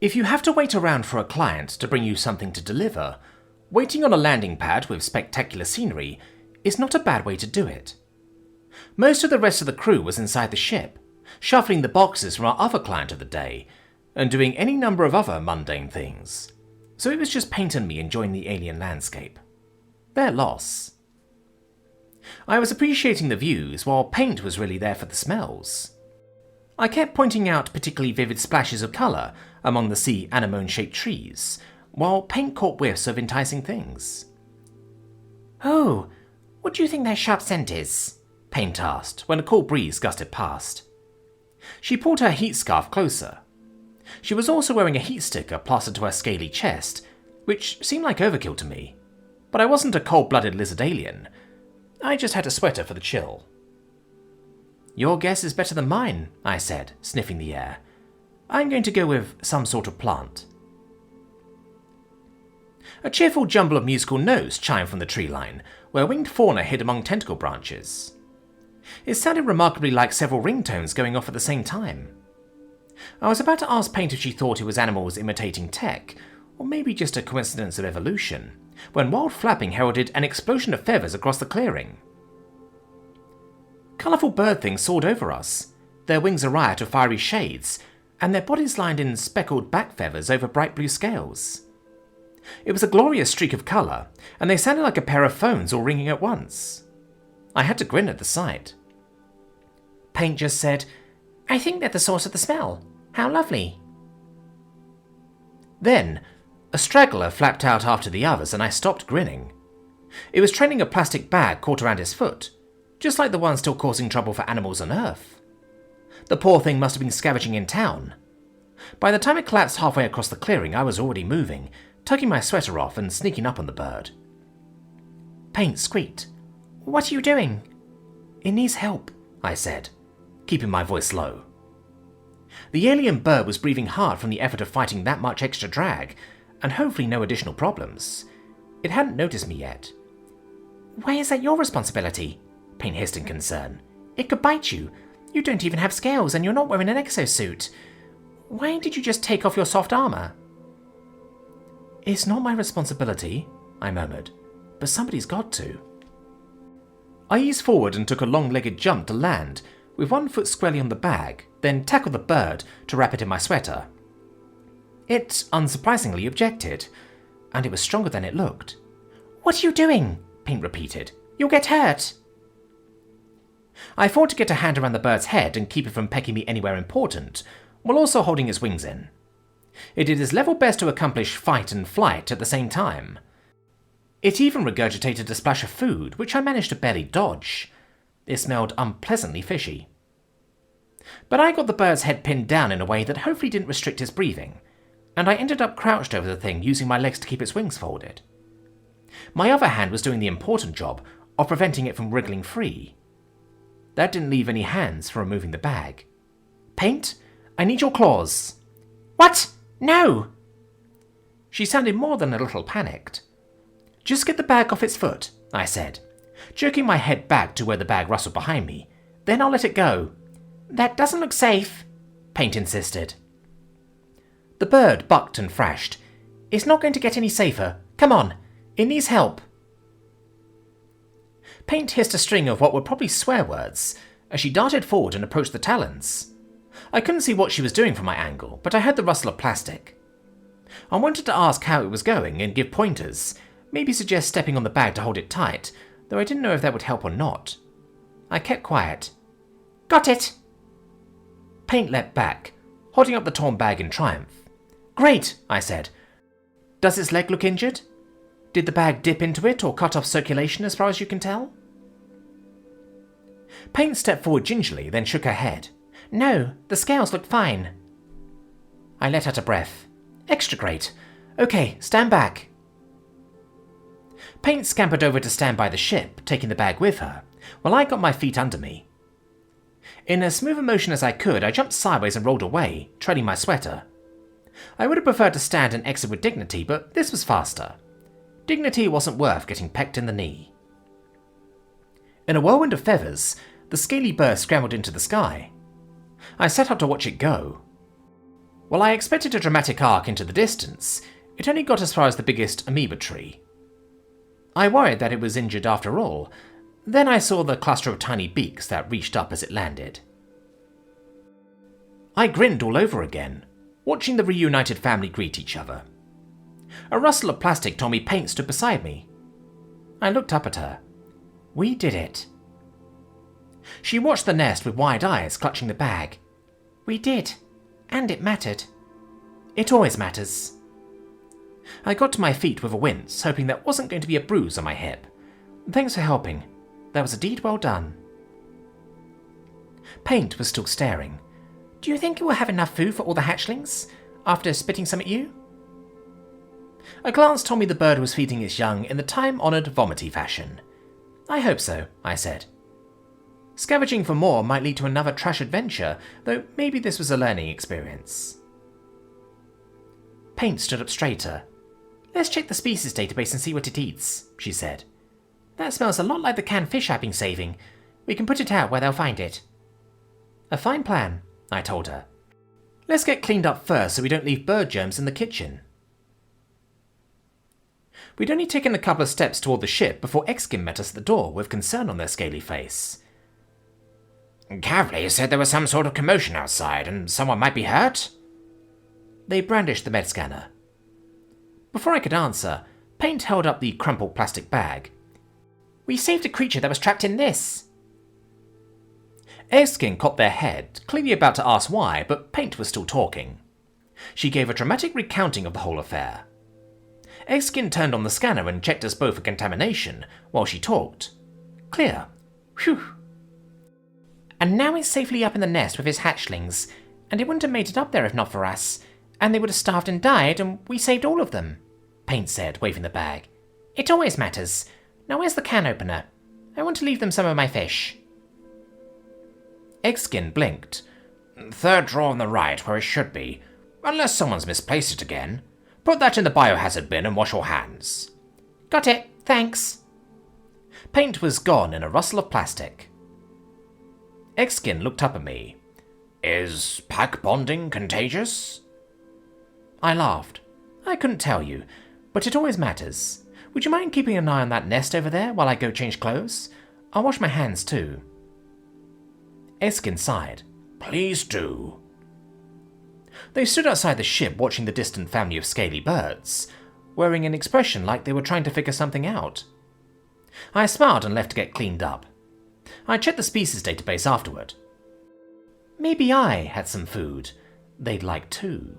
If you have to wait around for a client to bring you something to deliver, waiting on a landing pad with spectacular scenery is not a bad way to do it. Most of the rest of the crew was inside the ship, shuffling the boxes from our other client of the day, and doing any number of other mundane things. So it was just Paint and me enjoying the alien landscape. Their loss. I was appreciating the views while Paint was really there for the smells. I kept pointing out particularly vivid splashes of colour among the sea anemone-shaped trees, while Paint caught whiffs of enticing things. "Oh, what do you think their sharp scent is?" Paint asked when a cool breeze gusted past. She pulled her heat scarf closer. She was also wearing a heat sticker plastered to her scaly chest, which seemed like overkill to me. But I wasn't a cold-blooded lizard alien. I just had a sweater for the chill. "Your guess is better than mine," I said, sniffing the air. "I'm going to go with some sort of plant." A cheerful jumble of musical notes chimed from the tree line, where winged fauna hid among tentacle branches. It sounded remarkably like several ringtones going off at the same time. I was about to ask Paint if she thought it was animals imitating tech, or maybe just a coincidence of evolution, when wild flapping heralded an explosion of feathers across the clearing. Colourful bird things soared over us, their wings a riot of fiery shades, and their bodies lined in speckled back feathers over bright blue scales. It was a glorious streak of colour, and they sounded like a pair of phones all ringing at once. I had to grin at the sight. Paint just said, "I think they're the source of the smell. How lovely." Then, a straggler flapped out after the others and I stopped grinning. It was trailing a plastic bag caught around his foot, just like the one still causing trouble for animals on Earth. The poor thing must have been scavenging in town. By the time it collapsed halfway across the clearing, I was already moving, tugging my sweater off and sneaking up on the bird. Paint squeaked. "What are you doing?" "It needs help," I said, keeping my voice low. The alien bird was breathing hard from the effort of fighting that much extra drag, and hopefully no additional problems. It hadn't noticed me yet. "Why is that your responsibility?" Paint hissed in concern. "It could bite you. You don't even have scales and you're not wearing an exosuit. Why did you just take off your soft armour?" "It's not my responsibility," I murmured, "but somebody's got to." I eased forward and took a long-legged jump to land, with one foot squarely on the bag, then tackled the bird to wrap it in my sweater. It, unsurprisingly, objected, and it was stronger than it looked. "What are you doing?" Paint repeated. "You'll get hurt." I fought to get a hand around the bird's head and keep it from pecking me anywhere important, while also holding its wings in. It did its level best to accomplish fight and flight at the same time. It even regurgitated a splash of food, which I managed to barely dodge. It smelled unpleasantly fishy. But I got the bird's head pinned down in a way that hopefully didn't restrict its breathing, and I ended up crouched over the thing using my legs to keep its wings folded. My other hand was doing the important job of preventing it from wriggling free. That didn't leave any hands for removing the bag. "Paint, I need your claws." "What? No!" She sounded more than a little panicked. "Just get the bag off its foot," I said, jerking my head back to where the bag rustled behind me. "Then I'll let it go." "That doesn't look safe," Paint insisted. The bird bucked and thrashed. "It's not going to get any safer. Come on, it needs help." Paint hissed a string of what were probably swear words as she darted forward and approached the talons. I couldn't see what she was doing from my angle, but I heard the rustle of plastic. I wanted to ask how it was going and give pointers, maybe suggest stepping on the bag to hold it tight, though I didn't know if that would help or not. I kept quiet. "Got it!" Paint leapt back, holding up the torn bag in triumph. "Great," I said. "Does its leg look injured? Did the bag dip into it or cut off circulation as far as you can tell?" Paint stepped forward gingerly, then shook her head. "No, the scales look fine." I let out a breath. "Extra great. Okay, stand back." Paint scampered over to stand by the ship, taking the bag with her, while I got my feet under me. In as smooth a motion as I could, I jumped sideways and rolled away, trailing my sweater. I would have preferred to stand and exit with dignity, but this was faster. Dignity wasn't worth getting pecked in the knee. In a whirlwind of feathers, the scaly bird scrambled into the sky. I sat up to watch it go. While I expected a dramatic arc into the distance, it only got as far as the biggest amoeba tree. I worried that it was injured after all. Then I saw the cluster of tiny beaks that reached up as it landed. I grinned all over again, watching the reunited family greet each other. A rustle of plastic told me Paint stood beside me. I looked up at her. We did it. She watched the nest with wide eyes, clutching the bag. We did. And it mattered. It always matters. I got to my feet with a wince, hoping there wasn't going to be a bruise on my hip. Thanks for helping. That was a deed well done. Paint was still staring. Do you think you will have enough food for all the hatchlings, after spitting some at you? A glance told me the bird was feeding its young in the time-honoured vomity fashion. I hope so, I said. Scavenging for more might lead to another trash adventure, though maybe this was a learning experience. Paint stood up straighter. Let's check the species database and see what it eats, she said. That smells a lot like the canned fish I've been saving. We can put it out where they'll find it. A fine plan, I told her. Let's get cleaned up first so we don't leave bird germs in the kitchen. We'd only taken a couple of steps toward the ship before Exkin met us at the door with concern on their scaly face. Cavalier said there was some sort of commotion outside and someone might be hurt. They brandished the med scanner. Before I could answer, Paint held up the crumpled plastic bag. We saved a creature that was trapped in this. Exkin cocked their head, clearly about to ask why, but Paint was still talking. She gave a dramatic recounting of the whole affair. Exkin turned on the scanner and checked us both for contamination while she talked. Clear. Phew. And now it's safely up in the nest with his hatchlings, and it wouldn't have made it up there if not for us, and they would have starved and died, and we saved all of them, Paint said, waving the bag. It always matters. Now where's the can opener? I want to leave them some of my fish. Exkin blinked. Third drawer on the right, where it should be, unless someone's misplaced it again. Put that in the biohazard bin and wash your hands. Got it, thanks. Paint was gone in a rustle of plastic. Exkin looked up at me. Is pack bonding contagious? I laughed. I couldn't tell you, but it always matters. Would you mind keeping an eye on that nest over there while I go change clothes? I'll wash my hands too. Exkin sighed. Please do. They stood outside the ship watching the distant family of scaly birds, wearing an expression like they were trying to figure something out. I smiled and left to get cleaned up. I checked the species database afterward. Maybe I had some food they'd like too.